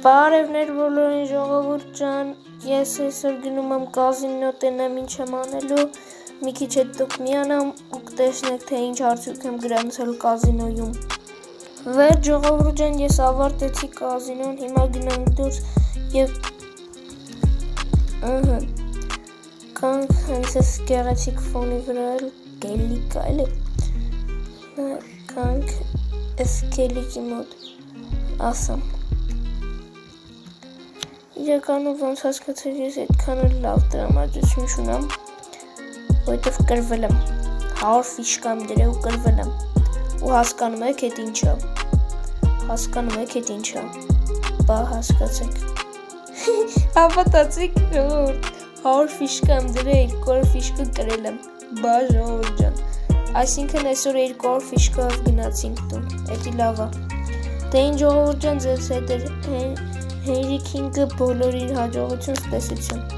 Բարևներ բոլորին ժողովուրդ ջան, ես այսօր գնում եմ կազինո տնեմ ինչ եմ անելու, մի քիչ հետո կմիանամ ու կտեսնեք թե ինչ արդյունք եմ գրանցել կազինոյում։ Վերջ ժողովուրդ ջան, ես ավարտեցի կազինոն, հիմա գնանք դուրս եւ կանք հենց այս գեղեցիկ ֆոնի վրա գելի կայլ կանք այս գելիկի մոտ ասամ իրականում ոնց հասկացեք ես այդքան լավ տրամադրություն չունեմ, որովհետև կրվել եմ, 100 ֆիշկա եմ դրել ու կրվել եմ, ու հասկանում եք այդ ինչա, բա հասկացեք, հավատացիք ժողովուրդ, 100 ֆիշկա եմ դրել, 200 ֆիշկա կրել եմ, բա ժողովուրդ ջան, այսինքն այսօր 200 ֆիշկայով գնացինք տուն, էդի լավ է, դե ինչ ժողովուրդ ջան ձեզ հետ էր Հենրի Քինգը բոլորին հաջողություն, տեսություն։